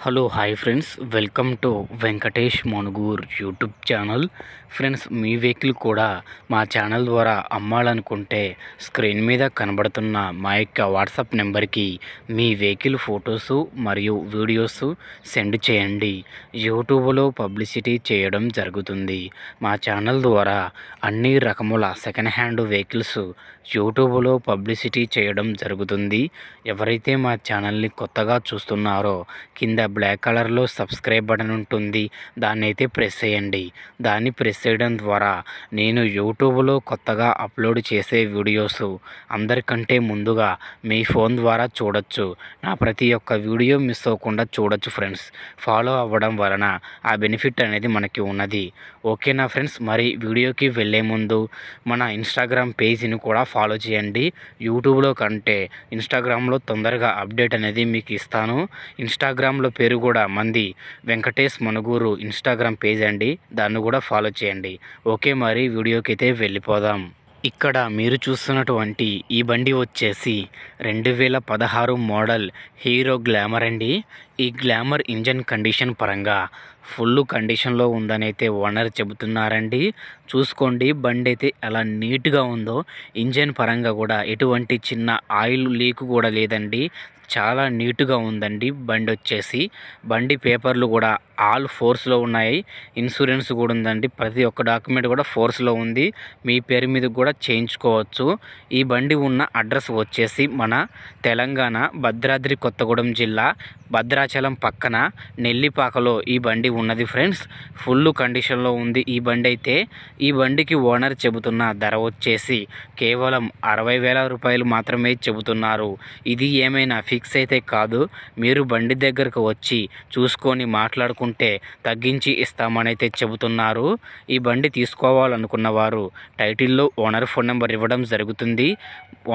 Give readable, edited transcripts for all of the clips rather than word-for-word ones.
Hello hi friends, welcome to Venkatesh Manugur YouTube channel. Friends, me vehicle కూడా మా channel ద్వారా అమ్మాలనుకుంటే స్క్రీన్ మీద కనబడుతున్న మా యొక్క వాట్సాప్ నెంబర్కి మీ వెహికల్ ఫొటోస్ మరియు వీడియోస్ సెండ్ చేయండి. యూట్యూబ్లో పబ్లిసిటీ చేయడం జరుగుతుంది. మా ఛానల్ ద్వారా అన్ని రకముల సెకండ్ హ్యాండ్ వెహికల్స్ యూట్యూబ్లో పబ్లిసిటీ చేయడం జరుగుతుంది. ఎవరైతే మా ఛానల్ని కొత్తగా చూస్తున్నారో కింద బ్లాక్ కలర్లో సబ్స్క్రైబ్ బటన్ ఉంటుంది, దాన్ని అయితే ప్రెస్ చేయండి. దాన్ని ప్రెస్ చేయడం ద్వారా నేను యూట్యూబ్లో కొత్తగా అప్లోడ్ చేసే వీడియోస్ అందరికంటే ముందుగా మీ ఫోన్ ద్వారా చూడొచ్చు. నా ప్రతి ఒక్క వీడియో మిస్ అవ్వకుండా చూడొచ్చు ఫ్రెండ్స్. ఫాలో అవ్వడం వలన ఆ బెనిఫిట్ అనేది మనకి ఉన్నది. ఓకేనా ఫ్రెండ్స్, మరి వీడియోకి వెళ్ళే ముందు మన ఇన్స్టాగ్రామ్ పేజీని కూడా ఫాలో చేయండి. యూట్యూబ్లో కంటే ఇన్స్టాగ్రామ్లో తొందరగా అప్డేట్ అనేది మీకు ఇస్తాను. ఇన్స్టాగ్రామ్లో పేరు కూడా మంది వెంకటేష్ మనుగూరు ఇన్స్టాగ్రామ్ పేజ్ అండి, దాన్ని కూడా ఫాలో చేయండి. ఓకే, మరి వీడియోకి అయితే వెళ్ళిపోదాం. ఇక్కడ మీరు చూస్తున్నటువంటి ఈ బండి వచ్చేసి 2016 మోడల్ హీరో గ్లామర్ అండి. ఈ గ్లామర్ ఇంజన్ కండిషన్ పరంగా ఫుల్ కండిషన్లో ఉందని అయితే ఓనర్ చెబుతున్నారండి. చూసుకోండి, బండి అయితే ఎలా నీట్గా ఉందో. ఇంజన్ పరంగా కూడా ఎటువంటి చిన్న ఆయిల్ లీక్ కూడా లేదండి. చాలా నీట్గా ఉందండి బండి వచ్చేసి. బండి పేపర్లు కూడా ఆల్ ఫోర్స్లో ఉన్నాయి. ఇన్సూరెన్స్ కూడా ఉందండి. ప్రతి ఒక్క డాక్యుమెంట్ కూడా ఫోర్స్లో ఉంది. మీ పేరు మీద కూడా చేయించుకోవచ్చు. ఈ బండి ఉన్న అడ్రస్ వచ్చేసి మన తెలంగాణ భద్రాద్రి కొత్తగూడెం జిల్లా భద్రాచలం పక్కన నెల్లిపాకలో ఈ బండి ఉన్నది ఫ్రెండ్స్. ఫుల్ కండిషన్లో ఉంది ఈ బండి అయితే. ఈ బండికి ఓనర్ చెబుతున్న ధర వచ్చేసి కేవలం 60,000 రూపాయలు మాత్రమే చెబుతున్నారు. ఇది ఏమైనా ఫిక్స్ అయితే కాదు. మీరు బండి దగ్గరకు వచ్చి చూసుకొని మాట్లాడుకుంటే తగ్గించి ఇస్తామని అయితే చెబుతున్నారు. ఈ బండి తీసుకోవాలనుకున్న వారు టైటిల్లో ఓనర్ ఫోన్ నెంబర్ ఇవ్వడం జరుగుతుంది.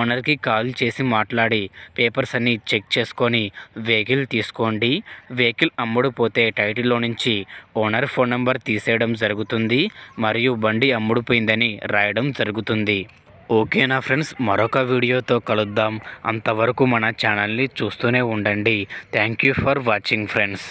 ఓనర్కి కాల్ చేసి మాట్లాడి పేపర్స్ అన్నీ చెక్ చేసుకొని వెహికల్ తీసుకోండి. వెహికల్ అమ్ముడుపోతే టైటిల్లో నుంచి ఓనర్ ఫోన్ నెంబర్ తీసేయడం జరుగుతుంది మరియు బండి అమ్ముడుపోయిందని రాయడం జరుగుతుంది. ఓకేనా ఫ్రెండ్స్, మరొక వీడియోతో కలుద్దాం. అంతవరకు మన ఛానల్ని చూస్తూనే ఉండండి. Thank you for watching friends.